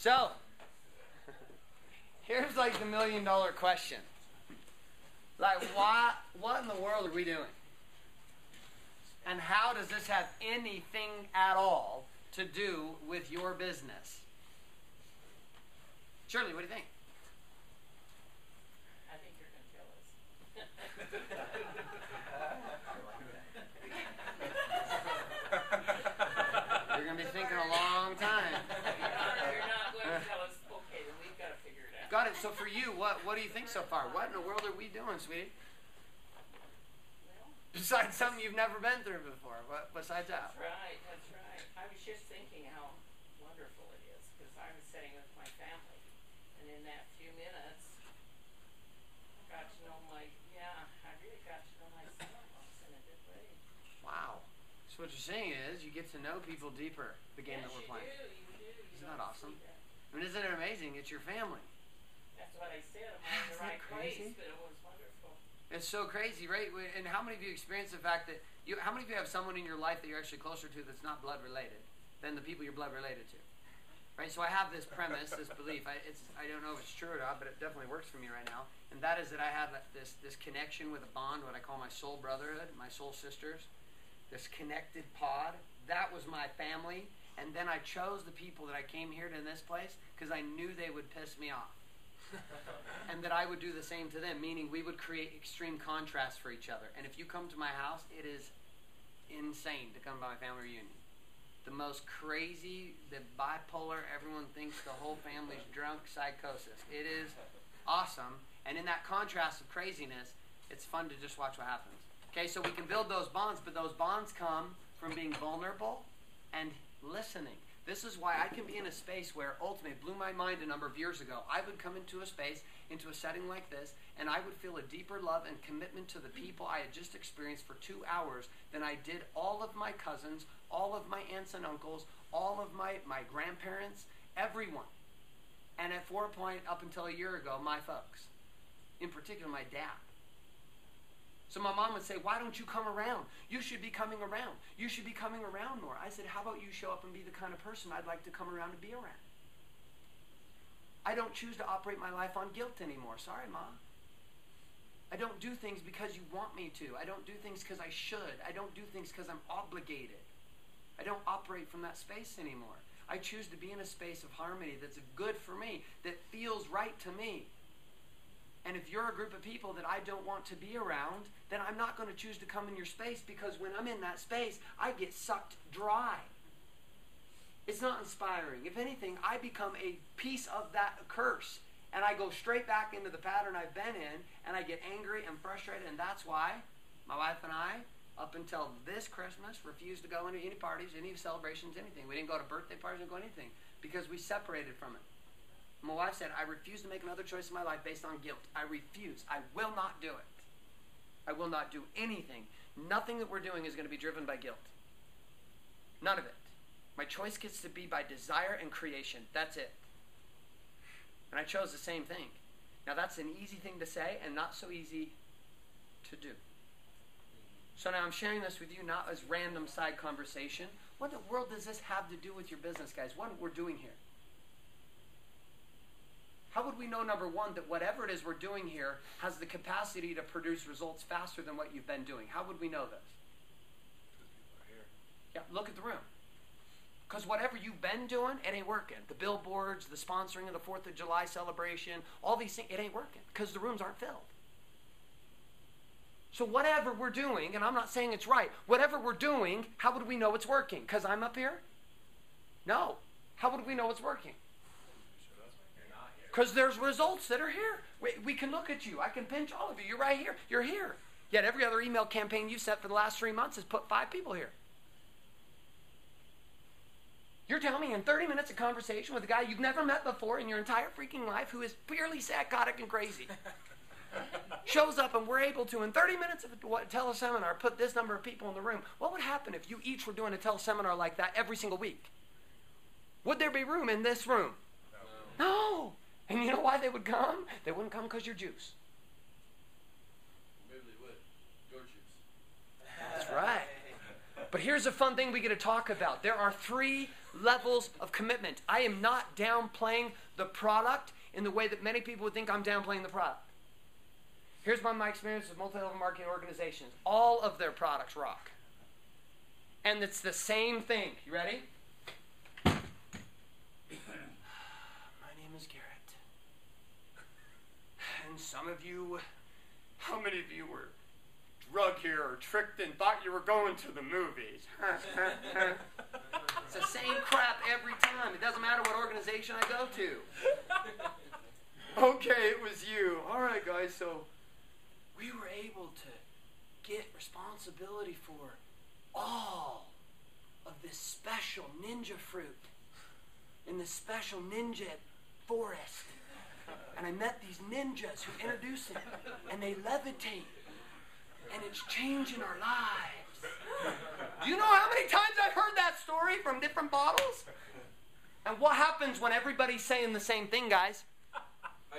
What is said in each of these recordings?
So, here's like the $1 million question. Like, what in the world are we doing? And how does this have anything at all to do with your business? Shirley, what do you think? I think you're going to kill us. You're going to be thinking a long time. You're not going to tell us, okay, then we've got to figure it out. Got it. So for you, what do you think so far? What in the world are we doing, sweetie? Well, Besides something you've never been through before. What besides that? that's right, that's right. I was just thinking how wonderful it is, because I was sitting with my family, and in that few minutes, I got to know I really got to know my son-in-laws in a good way. Wow. So what you're saying is you get to know people deeper, the game Yes, that we're playing. You do. You Isn't that don't awesome? see that. I mean, isn't it amazing? It's your family. That's what I said. I'm in Isn't the that right crazy? place, but it was wonderful. It's so crazy, right? And how many of you experience the fact that how many of you have someone in your life that you're actually closer to that's not blood related than the people you're blood related to? Right? So I have this premise, this belief. I don't know if it's true or not, but it definitely works for me right now. And that is that I have this connection with a bond, what I call my soul brotherhood, my soul sisters, this connected pod. That was my family. And then I chose the people that I came here to in this place because I knew they would piss me off. And that I would do the same to them, meaning we would create extreme contrast for each other. And if you come to my house, it is insane to come to my family reunion. The most crazy, the bipolar, everyone thinks the whole family's drunk psychosis. It is awesome. And in that contrast of craziness, it's fun to just watch what happens. Okay, so we can build those bonds, but those bonds come from being vulnerable and listening. This is why I can be in a space where ultimately it blew my mind a number of years ago. I would come into a space, into a setting like this, and I would feel a deeper love and commitment to the people I had just experienced for 2 hours than I did all of my cousins, all of my aunts and uncles, all of my grandparents, everyone. And at 4 point, up until a year ago, my folks. In particular, my dad. So my mom would say, why don't you come around? You should be coming around. You should be coming around more. I said, how about you show up and be the kind of person I'd like to come around and be around? I don't choose to operate my life on guilt anymore. Sorry, Mom. I don't do things because you want me to. I don't do things because I should. I don't do things because I'm obligated. I don't operate from that space anymore. I choose to be in a space of harmony that's good for me, that feels right to me. And if you're a group of people that I don't want to be around, then I'm not going to choose to come in your space, because when I'm in that space, I get sucked dry. It's not inspiring. If anything, I become a piece of that curse. And I go straight back into the pattern I've been in, and I get angry and frustrated. And that's why my wife and I, up until this Christmas, refused to go into any parties, any celebrations, anything. We didn't go to birthday parties, we didn't go anything, because we separated from it. My wife said, I refuse to make another choice in my life based on guilt. I refuse. I will not do it. I will not do anything. Nothing that we're doing is going to be driven by guilt. None of it. My choice gets to be by desire and creation. That's it. And I chose the same thing. Now that's an easy thing to say and not so easy to do. So now I'm sharing this with you not as random side conversation. What in the world does this have to do with your business, guys? What we're doing here? How would we know, number one, that whatever it is we're doing here has the capacity to produce results faster than what you've been doing? How would we know this? Yeah, look at the room. Because whatever you've been doing, it ain't working. The billboards, the sponsoring of the 4th of July celebration, all these things, it ain't working because the rooms aren't filled. So whatever we're doing, and I'm not saying it's right, whatever we're doing, how would we know it's working? Because I'm up here? No. How would we know it's working? Because there's results that are here. We can look at you. I can pinch all of you. You're right here. You're here. Yet every other email campaign you've sent for the last 3 months has put 5 people here. You're telling me in 30 minutes of conversation with a guy you've never met before in your entire freaking life, who is purely psychotic and crazy, shows up and we're able to, in 30 minutes of a teleseminar, put this number of people in the room. What would happen if you each were doing a teleseminar like that every single week? Would there be room in this room? No. And you know why they would come? They wouldn't come because you're Jews. Maybe they would. Your Jews. That's right. But here's a fun thing we get to talk about. There are 3 levels of commitment. I am not downplaying the product in the way that many people would think I'm downplaying the product. Here's my experience with multi-level marketing organizations. All of their products rock. And it's the same thing. You ready? My name is Garrett. And some of you, how many of you were drugged here or tricked and thought you were going to the movies? It's the same crap every time. It doesn't matter what organization I go to. Okay, it was you. All right, guys, so we were able to get responsibility for all of this special ninja fruit in this special ninja forest. And I met these ninjas who introduce it, and they levitate, and it's changing our lives. Do you know how many times I've heard that story from different bottles? And what happens when everybody's saying the same thing, guys?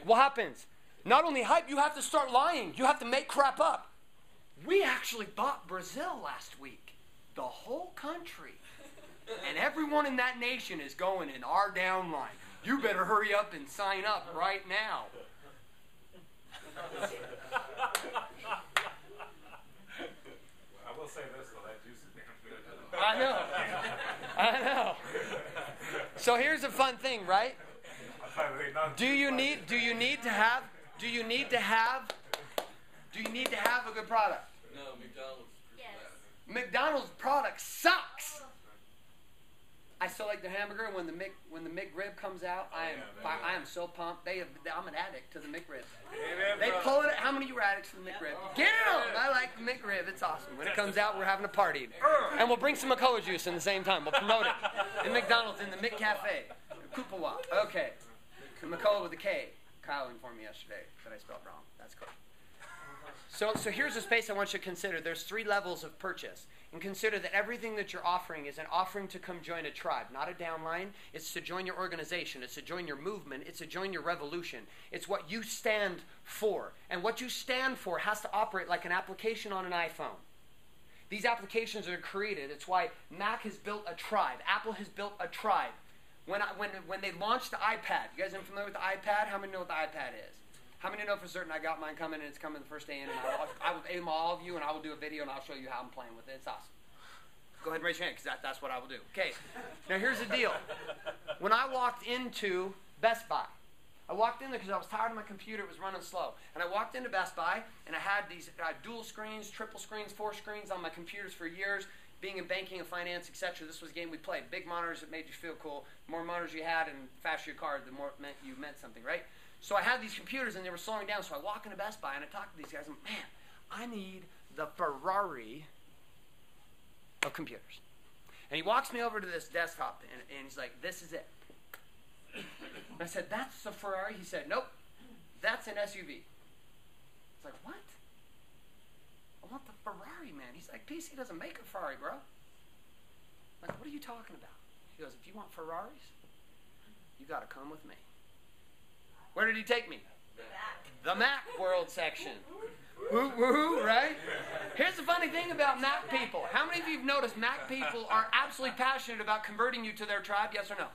What happens? Not only hype, you have to start lying. You have to make crap up. We actually bought Brazil last week. The whole country. And everyone in that nation is going in our downline. You better hurry up and sign up right now. I will say this, though, that juice is damn good. I know. So here's a fun thing, right? Do you need to have a good product? No, McDonald's. Yes. McDonald's product sucks. I still like the hamburger. When the McRib comes out, I am so pumped. I'm an addict to the McRib. They pull it. How many of you are addicts to the McRib? Get them! I like the McRib. It's awesome. When it comes out, we're having a party, and we'll bring some McCullough juice in the same time. We'll promote it in McDonald's in the McCafe, Kupawa. Okay, McCullough with a K. Kyle informed me yesterday that I spelled wrong. That's cool. So here's a space I want you to consider. There's 3 levels of purchase. And consider that everything that you're offering is an offering to come join a tribe, not a downline. It's to join your organization. It's to join your movement. It's to join your revolution. It's what you stand for. And what you stand for has to operate like an application on an iPhone. These applications are created. It's why Mac has built a tribe. Apple has built a tribe. When they launched the iPad, you guys are familiar with the iPad? How many know what the iPad is? How many know for certain I got mine coming and it's coming the first day in, and I will aim all of you and I will do a video and I'll show you how I'm playing with it. It's awesome. Go ahead and raise your hand because that's what I will do. Okay, now here's the deal. When I walked into Best Buy, I walked in there because I was tired of my computer. It was running slow. And I walked into Best Buy and I had these dual screens, triple screens, 4 screens on my computers for years. Being in banking and finance, etc., this was a game we played. Big monitors that made you feel cool. The more monitors you had and faster your card, the more it meant you meant something, right? So I had these computers and they were slowing down. So I walk into Best Buy and I talk to these guys. I'm like, man, I need the Ferrari of computers. And he walks me over to this desktop and he's like, this is it. And I said, that's the Ferrari? He said, nope, that's an SUV. It's like, what? I want the Ferrari, man. He's like, PC doesn't make a Ferrari, bro. I'm like, what are you talking about? He goes, if you want Ferraris, you got to come with me. Where did he take me? The Mac World section. Woo-woo, right? Here's the funny thing about Mac people. How many of you have noticed Mac people are absolutely passionate about converting you to their tribe, yes or no?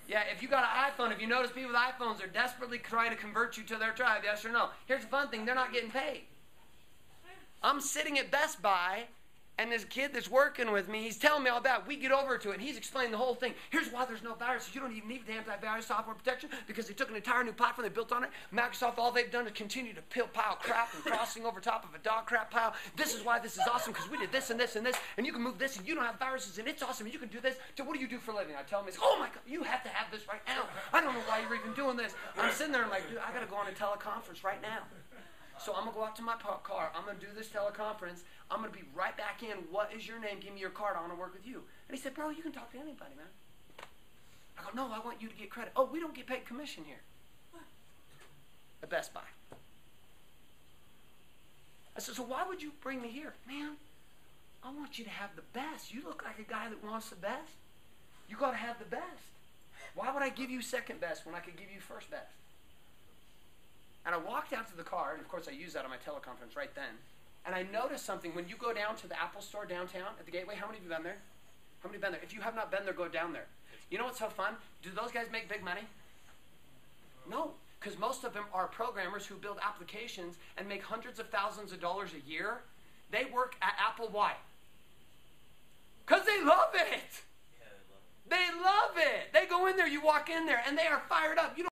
Yeah, if you got an iPhone, if you notice people with iPhones are desperately trying to convert you to their tribe, yes or no? Here's the fun thing, they're not getting paid. I'm sitting at Best Buy, and this kid that's working with me, he's telling me all about it. We get over to it, and he's explaining the whole thing. Here's why there's no viruses. You don't even need the antivirus software protection because they took an entire new platform they built on it. Microsoft, all they've done is continue to pile crap and crossing over top of a dog crap pile. This is why this is awesome because we did this and this and this, and you can move this, and you don't have viruses, and it's awesome, and you can do this. So what do you do for a living? I tell him, he's, oh my God, you have to have this right now. I don't know why you're even doing this. I'm sitting there, I'm like, dude, I got to go on a teleconference right now. So I'm going to go out to my car. I'm going to do this teleconference. I'm going to be right back in. What is your name? Give me your card. I want to work with you. And he said, bro, you can talk to anybody, man. I go, no, I want you to get credit. Oh, we don't get paid commission here at Best Buy. I said, so why would you bring me here? Man, I want you to have the best. You look like a guy that wants the best. You got to have the best. Why would I give you second best when I could give you first best? And I walked out to the car, and of course I used that on my teleconference right then. And I noticed something. When you go down to the Apple store downtown at the Gateway, how many of you been there? How many have been there? If you have not been there, go down there. You know what's so fun? Do those guys make big money? No, because most of them are programmers who build applications and make hundreds of thousands of dollars a year. They work at Apple. Why? Because they love it. They love it. They go in there, you walk in there, and they are fired up. You don't